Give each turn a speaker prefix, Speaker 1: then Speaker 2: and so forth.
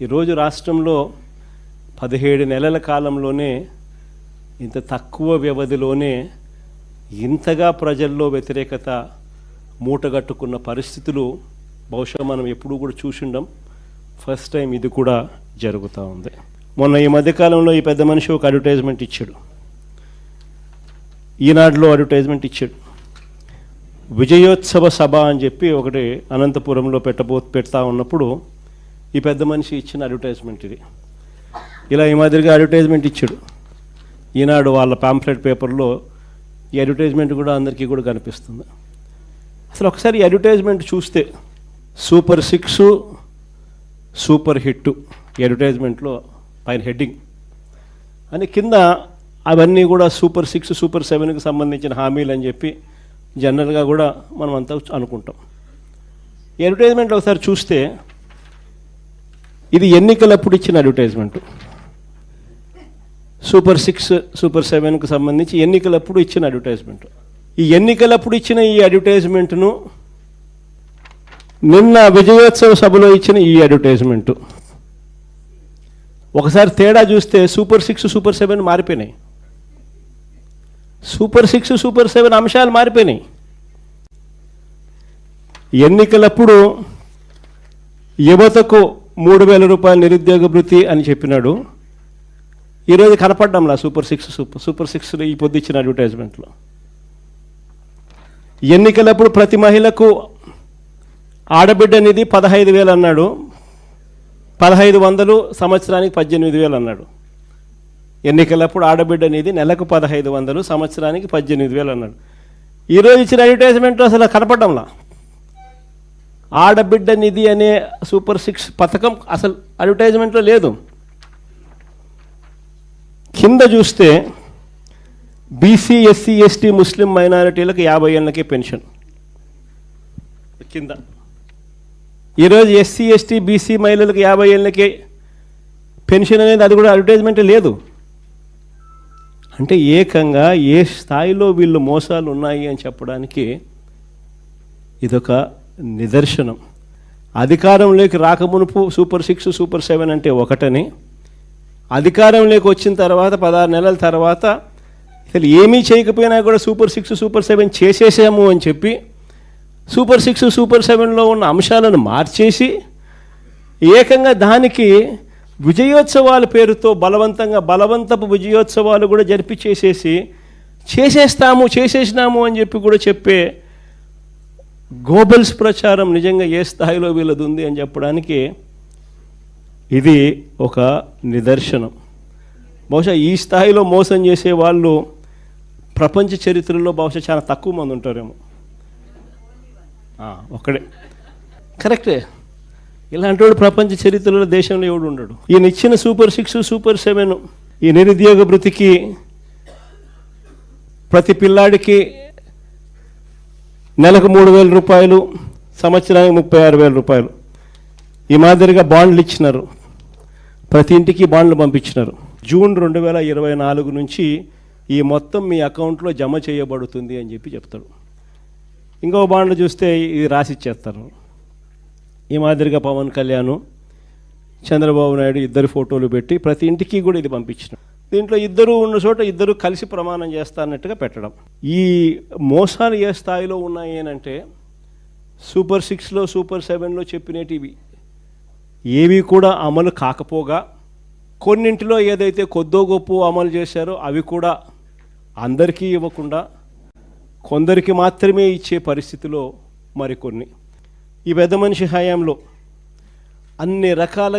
Speaker 1: ఈరోజు రాష్ట్రంలో 17 నెలల కాలంలోనే ఇంత తక్కువ వ్యవధిలోనే ఇంతగా ప్రజల్లో వ్యతిరేకత మూటగట్టుకున్న పరిస్థితులు బహుశా మనం ఎప్పుడూ కూడా చూసిండం. ఫస్ట్ టైం ఇది కూడా జరుగుతూ ఉంది. మొన్న ఈ మధ్యకాలంలో ఈ పెద్ద మనిషి ఒక అడ్వర్టైజ్మెంట్ ఇచ్చాడు, ఈనాడులో అడ్వర్టైజ్మెంట్ ఇచ్చాడు. విజయోత్సవ సభ అని చెప్పి ఒకటి అనంతపురంలో పెడతా ఉన్నప్పుడు ఈ పెద్ద మనిషి ఇచ్చిన అడ్వర్టైజ్మెంట్ ఇది. ఇలా ఈ మాదిరిగా అడ్వర్టైజ్మెంట్ ఇచ్చాడు. ఈనాడు వాళ్ళ పాంఫ్లెట్ పేపర్లో ఈ అడ్వర్టైజ్మెంట్ కూడా అందరికీ కూడా కనిపిస్తుంది. అసలు ఒకసారి ఈ అడ్వర్టైజ్మెంట్ చూస్తే సూపర్ 6 సూపర్ హిట్ ఈ అడ్వర్టైజ్మెంట్లో పైన హెడ్డింగ్ అని, కింద అవన్నీ కూడా సూపర్ 6 సూపర్ 7కి సంబంధించిన హామీలు అని చెప్పి జనరల్గా కూడా మనం అంతా అనుకుంటాం. ఈ అడ్వర్టైజ్మెంట్ ఒకసారి చూస్తే ఇది ఎన్నికలప్పుడు ఇచ్చిన అడ్వర్టైజ్మెంట్. సూపర్ 6 సూపర్ 7కి సంబంధించి ఎన్నికలప్పుడు ఇచ్చిన అడ్వర్టైజ్మెంట్. ఈ ఎన్నికలప్పుడు ఇచ్చిన ఈ అడ్వర్టైజ్మెంట్ను నిన్న విజయోత్సవ సభలో ఇచ్చిన ఈ అడ్వర్టైజ్మెంటు ఒకసారి తేడా చూస్తే సూపర్ 6 సూపర్ 7 మారిపోయినాయి. సూపర్ 6 సూపర్ 7 అంశాలు మారిపోయినాయి. ఎన్నికలప్పుడు యువతకు 3,000 రూపాయల నిరుద్యోగ భృతి అని చెప్పినాడు. ఈరోజు కనపడ్డంలా సూపర్ 6 సూపర్ 6 ఈ పొద్దు ఇచ్చిన అడ్వర్టైజ్మెంట్లో. ఎన్నికలప్పుడు ప్రతి మహిళకు ఆడబిడ్డ నిధి 15,000 అన్నాడు, 1,500 సంవత్సరానికి 18,000 అన్నాడు. ఎన్నికలప్పుడు ఆడబిడ్డ నిధి నెలకు 1,500 సంవత్సరానికి 18,000 అన్నాడు. ఈరోజు ఇచ్చిన అడ్వర్టైజ్మెంట్లో అసలు కనపడ్డంలా. ఆడబిడ్డ నిధి అనే సూపర్ 6 పథకం అసలు అడ్వర్టైజ్మెంట్లో లేదు. కింద చూస్తే బీసీ ఎస్సీ ఎస్టీ ముస్లిం మైనారిటీలకు 50 ఏళ్ళకే పెన్షన్ కింద. ఈరోజు ఎస్సీ ఎస్టీ బీసీ మహిళలకు 50 ఏళ్ళకే పెన్షన్ అనేది అది కూడా అడ్వర్టైజ్మెంట్ లేదు. అంటే ఏకంగా ఏ స్థాయిలో వీళ్ళు మోసాలు ఉన్నాయి అని చెప్పడానికి ఇదొక నిదర్శనం. అధికారంలోకి రాకమునుపు సూపర్ 6 సూపర్ 7 అంటే ఒకటని, అధికారంలోకి వచ్చిన తర్వాత 16 నెలల తర్వాత అసలు ఏమీ చేయకపోయినా కూడా సూపర్ 6 సూపర్ 7 చేసేసాము అని చెప్పి సూపర్ 6 సూపర్ 7లో ఉన్న అంశాలను మార్చేసి ఏకంగా దానికి విజయోత్సవాల పేరుతో బలవంతపు విజయోత్సవాలు కూడా చేసేసినాము అని చెప్పి కూడా చెప్పే గోబల్స్ ప్రచారం నిజంగా ఏ స్థాయిలో వీళ్ళది ఉంది అని చెప్పడానికి ఇది ఒక నిదర్శనం. బహుశా ఈ స్థాయిలో మోసం చేసే వాళ్ళు ప్రపంచ చరిత్రలో బహుశా చాలా తక్కువ మంది ఉంటారేమో. ఒక్కడే కరెక్టే. ఇలాంటి వాడు ప్రపంచ చరిత్రలో దేశంలో ఎవడు ఉండడు. ఈయన ఇచ్చిన సూపర్ 6 సూపర్ 7 ఈ నిరుద్యోగ భృతికి ప్రతి పిల్లాడికి నెలకు 3,000 రూపాయలు, సంవత్సరానికి 36,000 రూపాయలు. ఈ మాదిరిగా బాండ్లు ఇచ్చినారు, ప్రతి ఇంటికి బాండ్లు పంపించినారు. జూన్ 2024 నుంచి ఈ మొత్తం మీ అకౌంట్లో జమ చేయబడుతుంది అని చెప్పి చెప్తాడు. ఇంకో బాండ్లు చూస్తే ఇది రాసిచ్చేస్తారు. ఈ మాదిరిగా పవన్ కళ్యాణ్, చంద్రబాబు నాయుడు ఇద్దరు ఫోటోలు పెట్టి ప్రతి ఇంటికి కూడా ఇది పంపించినారు. దీంట్లో ఇద్దరు ఉన్న చోట ఇద్దరు కలిసి ప్రమాణం చేస్తారన్నట్టుగా పెట్టడం. ఈ మోసాలు ఏ స్థాయిలో ఉన్నాయి అంటే సూపర్ 6లో సూపర్ 7లో చెప్పినటివి ఏవి కూడా అమలు కాకపోగా, కొన్నింటిలో ఏదైతే కొద్దో గొప్ప అమలు చేశారో అవి కూడా అందరికీ ఇవ్వకుండా కొందరికి మాత్రమే ఇచ్చే పరిస్థితిలో మరికొన్ని. ఈ పెద్ద మనిషి హయాంలో అన్ని రకాల